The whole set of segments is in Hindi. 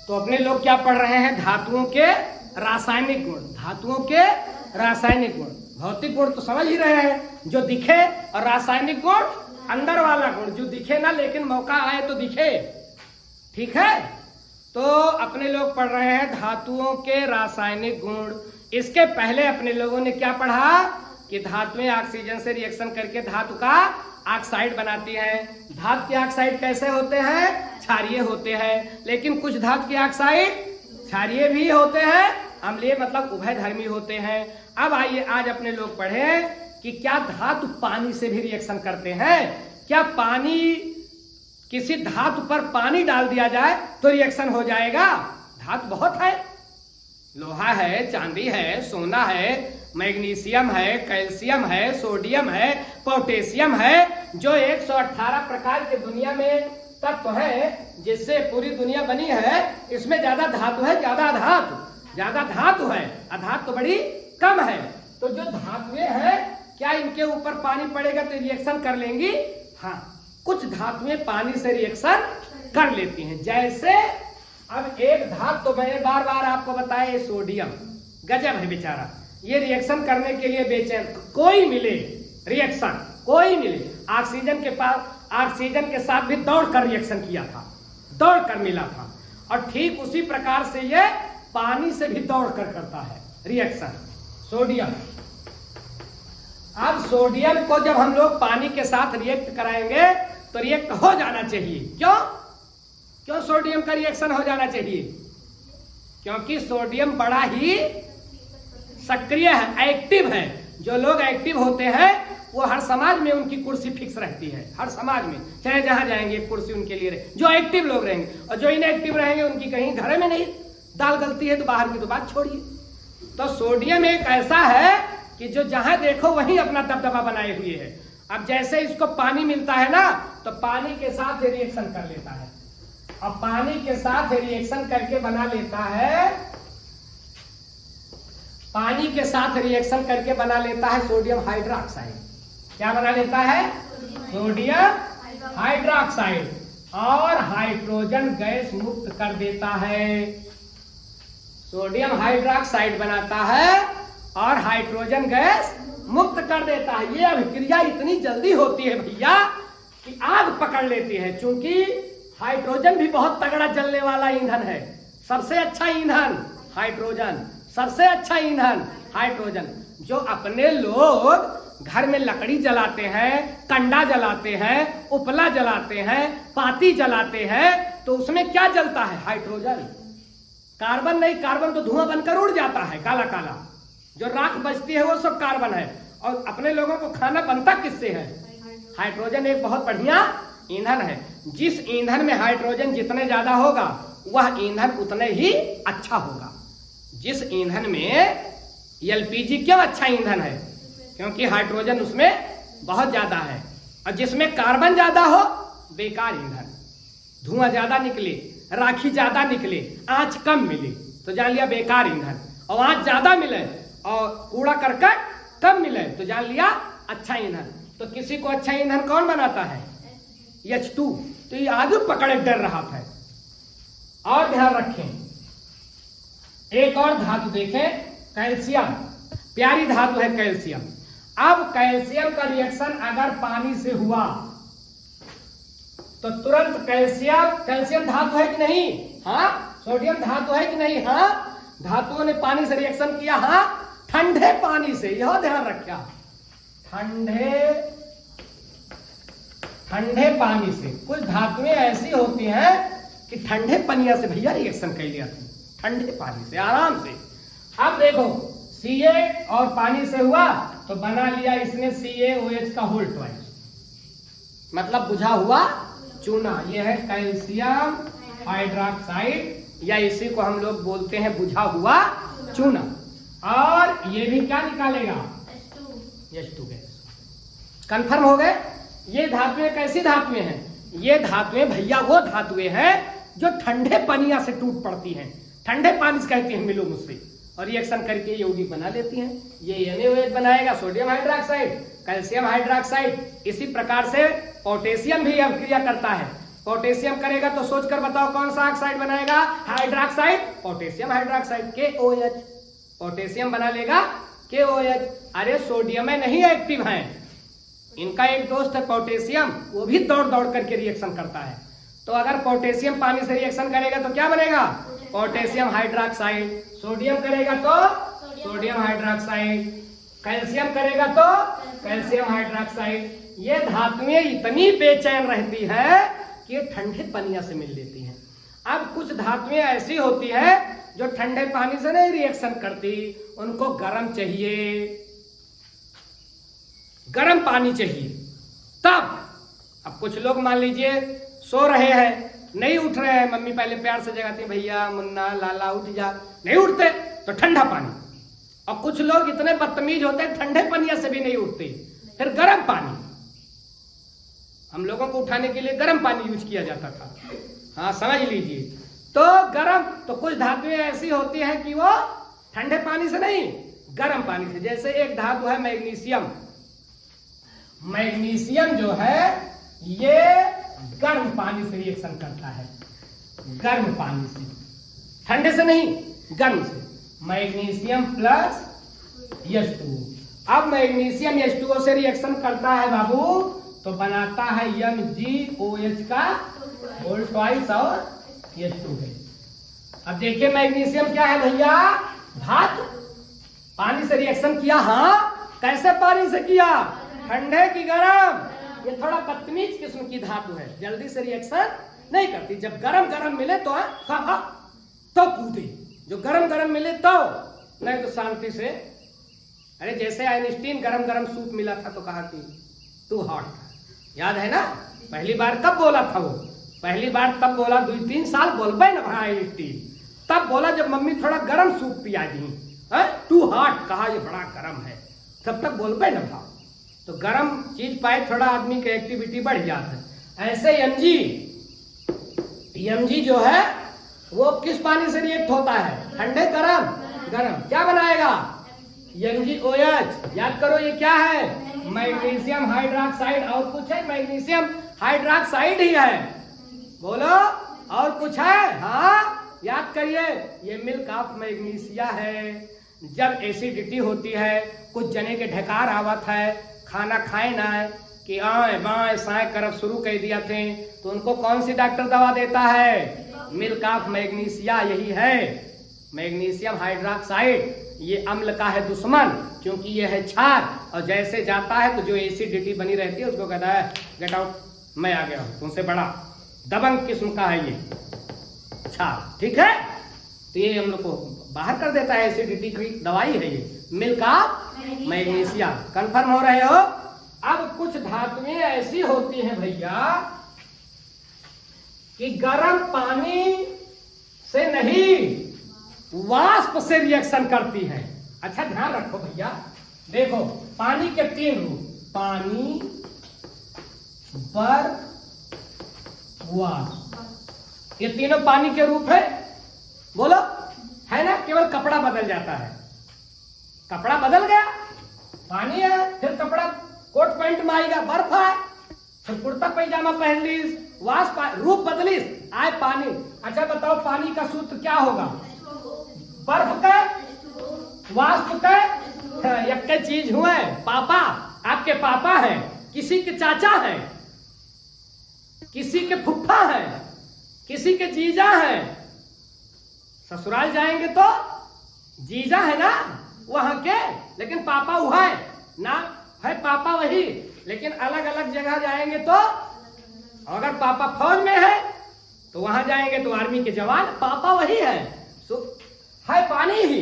तो अपने लोग क्या पढ़ रहे हैं? धातुओं के रासायनिक गुण। धातुओं के रासायनिक गुण, भौतिक गुण तो समझ ही रहे हैं जो दिखे, और रासायनिक गुण अंदर वाला गुण जो दिखे ना, लेकिन मौका आए तो दिखे। ठीक है, तो अपने लोग पढ़ रहे हैं धातुओं के रासायनिक गुण। इसके पहले अपने लोगों ने क्या पढ़ा कि धातुएं ऑक्सीजन से रिएक्शन करके धातु का ऑक्साइड बनाती हैं। धातु के ऑक्साइड कैसे होते हैं? क्षारीय होते हैं। लेकिन कुछ धातु के ऑक्साइड क्षारीय भी होते हैं, अम्लीय मतलब उभयधर्मी होते हैं। अब आइए आज अपने लोग पढ़ें कि क्या धातु पानी से भी रिएक्शन करते हैं? क्या पानी, किसी धातु पर पानी डाल दिया जाए तो रिएक्शन हो जाएगा? धातु बहुत है, लोहा है, चांदी है, सोना है, मैग्नीशियम है, कैल्शियम है, सोडियम है, पोटेशियम है, जो 118 प्रकार के दुनिया में तत्व है जिससे पूरी दुनिया बनी है। इसमें ज्यादा धातु है, ज्यादा धातु है, अधातु तो बड़ी कम है। तो जो धातुएं हैं, क्या इनके ऊपर पानी पड़ेगा तो रिएक्शन कर लेंगी? हाँ, कुछ धातुएं पानी से रिएक्शन कर लेती हैं। जैसे अब एक धातु तो मैंने बार बार आपको बताया, सोडियम गजब है बेचारा, ये रिएक्शन करने के लिए बेचैन। कोई मिले रिएक्शन, कोई मिले। ऑक्सीजन के पास, ऑक्सीजन के साथ भी दौड़ कर रिएक्शन किया था, दौड़ कर मिला था। और ठीक उसी प्रकार से ये पानी से भी दौड़ कर करता है रिएक्शन, सोडियम। अब सोडियम को जब हम लोग पानी के साथ रिएक्ट कराएंगे तो रिएक्ट हो जाना चाहिए। क्यों सोडियम का रिएक्शन हो जाना चाहिए? क्योंकि सोडियम बड़ा ही सक्रिय है, एक्टिव है। जो लोग एक्टिव होते हैं वो हर समाज में उनकी कुर्सी फिक्स रहती है, हर समाज में चाहे जहां जाएंगे कुर्सी उनके लिए रहे। जो एक्टिव लोग रहेंगे, और जो इनएक्टिव रहेंगे उनकी कहीं घर में नहीं दाल गलती है तो बाहर की तो बात छोड़िए। तो सोडियम एक ऐसा है कि जो जहां देखो वहीं अपना दबदबा बनाए हुए है। अब जैसे इसको पानी मिलता है ना, तो पानी के साथ रिएक्शन कर लेता है, और पानी के साथ रिएक्शन करके बना लेता है, पानी के साथ रिएक्शन करके बना लेता है सोडियम हाइड्रोक्साइड। क्या बना लेता है? सोडियम हाइड्रोक्साइड, और हाइड्रोजन गैस मुक्त कर देता है। सोडियम हाइड्रोक्साइड बनाता है और हाइड्रोजन गैस मुक्त कर देता है। ये अभिक्रिया इतनी जल्दी होती है भैया कि आग पकड़ लेती है। चूंकि हाइड्रोजन भी बहुत तगड़ा जलने वाला ईंधन है। सबसे अच्छा ईंधन हाइड्रोजन, सबसे अच्छा ईंधन हाइड्रोजन। जो अपने लोग घर में लकड़ी जलाते हैं, कंडा जलाते हैं, उपला जलाते हैं, पाती जलाते हैं, तो उसमें क्या जलता है? हाइड्रोजन। कार्बन नहीं, कार्बन तो धुआं बनकर उड़ जाता है, काला काला। जो राख बचती है वो सब कार्बन है। और अपने लोगों को खाना बनता किससे है? हाइड्रोजन एक बहुत बढ़िया ईंधन है। जिस ईंधन में हाइड्रोजन जितने ज्यादा होगा वह ईंधन उतने ही अच्छा होगा। जिस ईंधन में एलपीजी क्यों अच्छा ईंधन है? क्योंकि हाइड्रोजन उसमें बहुत ज्यादा है। और जिसमें कार्बन ज्यादा हो बेकार ईंधन, धुआं ज्यादा निकले, राखी ज्यादा निकले, आंच कम मिले तो जान लिया बेकार ईंधन। और आंच ज्यादा मिले और कूड़ा करकट कम मिले तो जान लिया अच्छा ईंधन। तो किसी को अच्छा ईंधन कौन बनाता है? H2। तो ये आगे पकड़े डर रहा था। और ध्यान रखें, एक और धातु देखें, कैल्शियम। प्यारी धातु है कैल्शियम। अब कैल्शियम का रिएक्शन अगर पानी से हुआ तो तुरंत कैल्शियम धातु है कि नहीं? हाँ। सोडियम धातु है कि नहीं? हाँ। धातुओं ने पानी से रिएक्शन किया, हाँ, ठंडे पानी से। यह ध्यान रखा, ठंडे पानी से। कुछ धातुएं ऐसी होती हैं कि ठंडे पनिया से भैया रिएक्शन कर लिया थी, ठंडे पानी से आराम से। अब देखो, Ca और पानी से हुआ तो बना लिया इसने CaOH का होल ट्वाइस, मतलब बुझा हुआ चूना। यह है कैल्शियम हाइड्रोक्साइड, या इसी को हम लोग बोलते हैं बुझा हुआ चूना। और ये भी क्या निकालेगा? H2 gas. कंफर्म हो गए? ये धातुएं कैसी धातुएं हैं? ये धातुएं भैया वो धातुएं हैं जो ठंडे पनिया से टूट पड़ती हैं, ठंडे पानी से कहती हैं मिलो मुझसे, और रिएक्शन करके यौगिक बना लेती हैं। ये NaOH बनाएगा, सोडियम हाइड्रोक्साइड, कैल्शियम हाइड्रोक्साइड। इसी प्रकार से पोटेशियम भी अभिक्रिया करता है। पोटेशियम करेगा तो सोचकर बताओ कौन सा ऑक्साइड बनाएगा? Hydroxide, potassium hydroxide KOH। Potassium बना लेगा KOH। अरे सोडियम में नहीं एक्टिव है, इनका एक दोस्त है पोटेशियम, वो भी दौड़ दौड़ करके रिएक्शन करता है। तो अगर पोटेशियम पानी से रिएक्शन करेगा तो क्या बनेगा? Potassium hydroxide. सोडियम करेगा तो सोडियम हाइड्रोक्साइड। कैल्शियम करेगा तो कैल्शियम हाइड्रोक्साइड। ये धातुएं इतनी बेचैन रहती है कि ये ठंडे पनिया से मिल लेती हैं। अब कुछ धातुएं ऐसी होती है जो ठंडे पानी से नहीं रिएक्शन करती, उनको गर्म चाहिए, गर्म पानी चाहिए तब। अब कुछ लोग मान लीजिए सो रहे हैं, नहीं उठ रहे हैं, मम्मी पहले प्यार से जगाती, भैया मुन्ना लाला उठ जा, नहीं उठते तो ठंडा पानी। और कुछ लोग इतने बदतमीज होते हैं ठंडे पनिया से भी नहीं उठते, फिर गर्म पानी। हम लोगों को उठाने के लिए गर्म पानी यूज किया जाता था, हाँ समझ लीजिए। तो गर्म, तो कुछ धातुएं ऐसी होती हैं कि वो ठंडे पानी से नहीं, गर्म पानी से। जैसे एक धातु है मैग्नीशियम। मैग्नीशियम जो है ये गर्म पानी से रिएक्शन करता है, गर्म पानी से, ठंडे से नहीं, गर्म से। Magnesium plus H2। अब मैग्नीशियम H2O से रिएक्शन करता है बाबू, तो बनाता है MgOH का होल ट्वाइस और H2 है। अब देखिए मैग्नीशियम क्या है भैया? धातु। पानी से रिएक्शन किया, हाँ कैसे पानी से किया? ठंडे की गर्म। ये थोड़ा बदतमीज किस्म की धातु है, जल्दी से रिएक्शन नहीं करती। जब गरम गरम मिले तो तो कूदे, जो गरम गरम मिले तो, नहीं तो शांति से। अरे जैसे आइंस्टीन गरम गरम सूप मिला था तो कहा कि टू हॉट था, याद है ना? पहली बार कब बोला था वो? पहली बार तब बोला, 2-3 साल बोलबे ना भाई आइंस्टीन, तब बोला जब मम्मी थोड़ा गरम सूप पिया दी, टू हॉट, कहा ये बड़ा गरम है, तब तक बोलबे ना भाई। तो गरम चीज पाए थोड़ा आदमी की एक्टिविटी बढ़ जाता है। ऐसे Mg जो है वो किस पानी से रिएक्ट होता है? ठंडे गरम गरम। क्या बनाएगा? MgOH। याद करो ये क्या है? Magnesium hydroxide. और कुछ है? मैग्नीशियम हाइड्रोक्साइड ही है, बोलो और कुछ है? हाँ याद करिए, ये मिल्क ऑफ मैग्नीशिया है। जब एसिडिटी होती है, कुछ जने के ढकार आवत है, खाना खाए ना है कि आए बाएं साए करब शुरू कर दिया थे, तो उनको कौन सी डॉक्टर दवा देता है? Milk of magnesia. यही है मैग्नीशियम हाइड्रोक्साइड। ये अम्ल का है दुश्मन, क्योंकि ये है क्षार, और जैसे जाता है तो जो एसिडिटी बनी रहती है उसको कहता है गेट आउट, मैं आ गया हूं, तुमसे बड़ा दबंग किस्म का है ये क्षार। ठीक है, तो ये हम लोग को बाहर कर देता है, एसिडिटी की दवाई है ये मिल्क ऑफ मैग्नीशिया। कंफर्म हो रहे हो? अब कुछ धातुएं ऐसी होती हैं भैया कि गर्म पानी से नहीं, वाष्प से रिएक्शन करती है। अच्छा ध्यान रखो भैया, देखो पानी के 3 रूप, पानी, बर्फ, वाष्प, ये तीनों पानी के रूप है। बोलो है ना? केवल कपड़ा बदल जाता है, कपड़ा बदल गया, पानी है, फिर कपड़ा कोट पैंट में आएगा, बर्फ है, फिर कुर्ता पैजामा पहन लीस, वाष्प, रूप बदलिस, आए पानी। अच्छा बताओ पानी का सूत्र क्या होगा? बर्फ का, वाष्प का, एक चीज हुए पापा, आपके पापा है, किसी के चाचा है, किसी के फुफ्फा है, किसी के जीजा है। ससुराल जाएंगे तो जीजा है ना वहां के, लेकिन पापा वह है ना, है पापा वही, लेकिन अलग अलग जगह जाएंगे तो, अगर पापा फौज में है तो वहां जाएंगे तो आर्मी के जवान, पापा वही है। है पानी ही,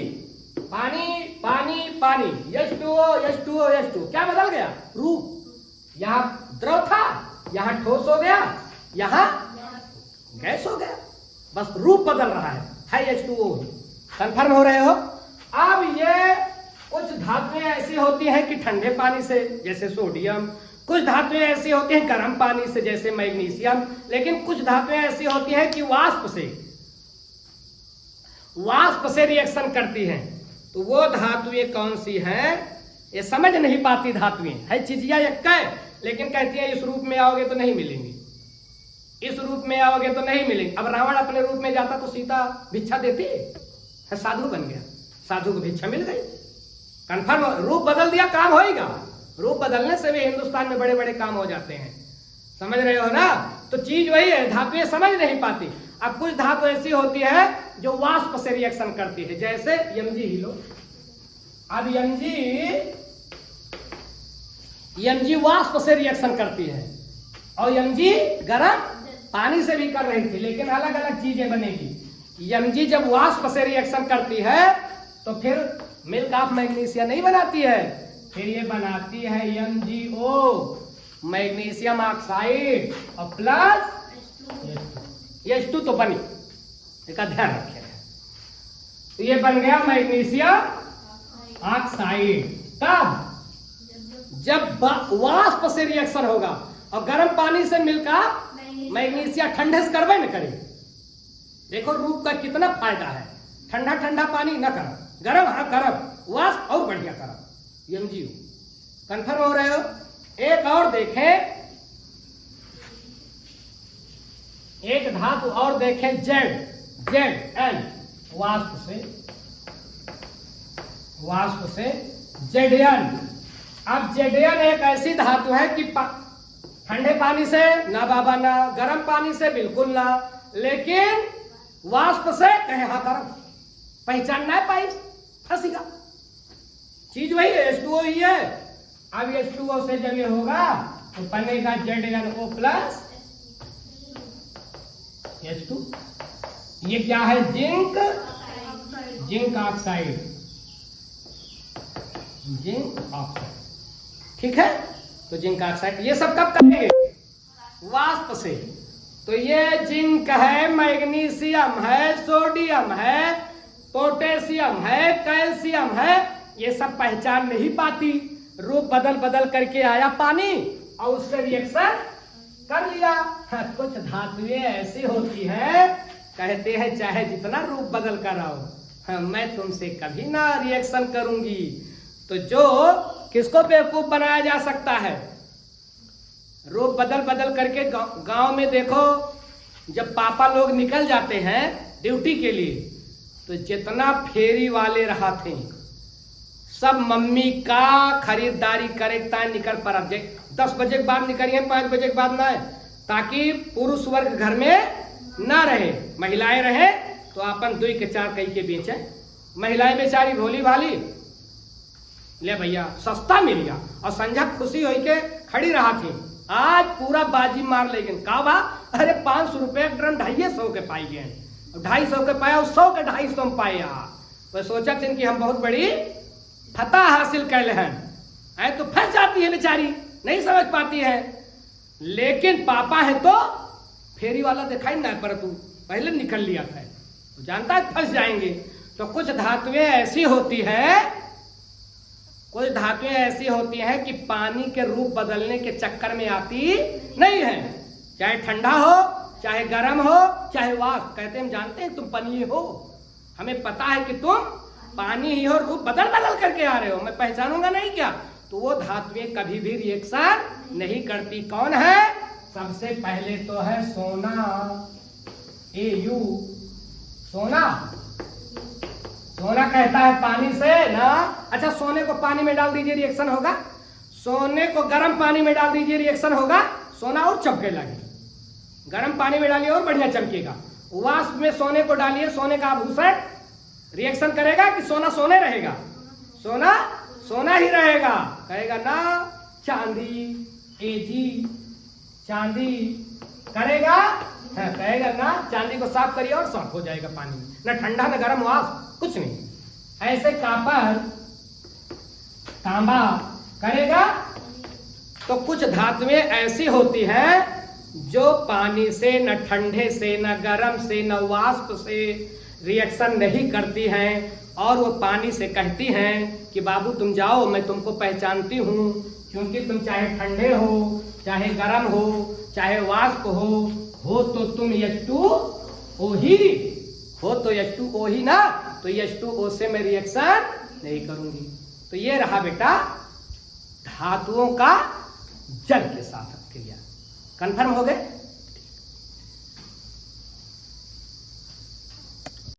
पानी पानी पानी, H2O, क्या बदल गया? रूप। यहाँ द्रव था, यहाँ ठोस हो गया, यहाँ गैस हो गया, बस रूप बदल रहा है H2O। कंफर्म हो रहे हो? अब ये कुछ धातुएं ऐसी होती हैं कि ठंडे पानी से, जैसे सोडियम, कुछ धातुएं ऐसी होती हैं गर्म पानी से, जैसे मैग्नीशियम, लेकिन कुछ धातुएं ऐसी होती हैं कि वाष्प से रिएक्शन करती हैं। तो वो धातुएं कौन सी हैं? ये समझ नहीं पाती धातुएं, है चिजिया एक, लेकिन कहती है इस रूप में आओगे तो नहीं मिलेंगी। इस रूप में आओगे तो नहीं मिलेंगे। अब रावण अपने रूप में जाता तो सीता भिक्षा देती है, साधु बन गया, साधु को भिक्षा मिल गई। कन्फर्म रूप बदल दिया, काम होएगा। रूप बदलने से भी हिंदुस्तान में बड़े बड़े काम हो जाते हैं, समझ रहे हो ना। तो चीज वही है, धातुएं समझ नहीं पाती। अब कुछ धातु ऐसी होती है जो वाष्प से रिएक्शन करती है, जैसे Mg ही लो। अब Mg वाष्प से रिएक्शन करती है और Mg गर्म पानी से भी कर रही थी, लेकिन अलग अलग चीजें बनेगी। Mg जब वाष्प से रिएक्शन करती है तो फिर मिल्क ऑफ मैग्नीशिया नहीं बनाती है, फिर ये बनाती है MgO मैग्नीशियम ऑक्साइड और प्लस H2 तो बनी, इसका ध्यान रखें। तो ये बन गया मैग्नीशियम ऑक्साइड। तब जब वाष्प से रिएक्शन होगा और गर्म पानी से मिलकर मैग्नीशिया ठंडे से करवे न करे। देखो रूप का कितना फायदा है, ठंडा ठंडा पानी न करब, गरम हाँ करब, वाष्प और बढ़िया करब। MgO कंफर्म हो रहे हो। एक और देखें, एक धातु और देखें, Zn वाष्प से Zn। अब Zn एक ऐसी धातु है कि ठंडे पानी से ना बाबा ना, गर्म पानी से बिल्कुल ना, लेकिन वाष्प से कहे हाँ गर्म, पहचान ना पाई फंसीगा। चीज वही है, H2O ही है। अब H2O से जब ये होगा तो बनेगा ZnO प्लस H2। ये क्या है? जिंक ऑक्साइड, जिंक ऑक्साइड, ठीक है। तो जिंक ऑक्साइड ये सब कब करेंगे? वाष्प से। तो ये जिंक है, मैग्नीशियम है, सोडियम है, पोटेशियम है, कैल्शियम है, ये सब पहचान नहीं पाती। रूप बदल बदल करके आया पानी और उससे रिएक्शन कर लिया। हाँ, कुछ धातुएं ऐसी होती है, कहते हैं चाहे जितना रूप बदल कर आओ, हाँ, मैं तुमसे कभी ना रिएक्शन करूंगी। तो जो किसको बेवकूफ बनाया जा सकता है? रूप बदल बदल करके गांव में देखो, जब पापा लोग निकल जाते हैं ड्यूटी के लिए, तो जितना फेरी वाले रहा थे सब मम्मी का खरीदारी करे निकल पर। अब 10 बजे के बाद निकलिए, 5 बजे के बाद ना है, ताकि पुरुष वर्ग घर में ना रहे, महिलाएं रहे तो अपन 2 के 4 कई के बेचे। महिलाएं बेचारी भोली भाली, ले भैया सस्ता मिल गया, और संझा खुशी हो के खड़ी रहा थी। आज पूरा बाजी मार लेकिन का बा, अरे 500 रुपए ड्रम 250 के पाई गए, 250 के पाया, 100 के 250 में पाए। तो सोचा थी कि हम बहुत बड़ी फतह हासिल कर हैं, तो फंस जाती है बेचारी, नहीं समझ पाती है। लेकिन पापा है तो फेरी वाला दिखाई ना पर तू पहले निकल लिया था, तो जानता है फंस जाएंगे। तो कुछ धातुएं ऐसी होती है, कुछ धातुएं ऐसी होती हैं कि पानी के रूप बदलने के चक्कर में आती नहीं है। चाहे ठंडा हो, चाहे गर्म हो, चाहे वाष्प। कहते हम जानते हैं तुम पानी हो, हमें पता है कि तुम पानी ही हो, रूप बदल बदल करके आ रहे हो, मैं पहचानूंगा नहीं क्या? तो वो धातुएं कभी भी रिएक्शन नहीं करती। कौन है? सबसे पहले तो है सोना, Au। सोना, सोना कहता है पानी से ना। अच्छा, सोने को पानी में डाल दीजिए रिएक्शन होगा, सोने को गर्म पानी में डाल दीजिए रिएक्शन होगा, सोना और चमके लगे। गर्म पानी में डालिए और बढ़िया चमकेगा। वाष्प में सोने को डालिए, सोने का आभूषण, रिएक्शन करेगा कि सोना सोने रहेगा? सोना सोना ही रहेगा। कहेगा ना चांदी, Ag चांदी करेगा, हाँ, कहेगा ना चांदी को साफ करिए और साफ हो जाएगा पानी में, ना ठंडा ना गर्म वाष्प कुछ नहीं। ऐसे कॉपर, तांबा करेगा। तो कुछ धातुएं ऐसी होती हैं जो पानी से, न ठंडे से, न गर्म से, न वाष्प से रिएक्शन नहीं करती हैं, और वो पानी से कहती हैं कि बाबू तुम जाओ, मैं तुमको पहचानती हूँ, क्योंकि तुम चाहे ठंडे हो, चाहे गर्म हो, चाहे वाष्प हो तो तुम H2O ही हो, तो H2O ही ना, तो H2O से मैं रिएक्शन नहीं करूंगी। तो ये रहा बेटा धातुओं का जल के साथ क्रिया। कंफर्म हो गए?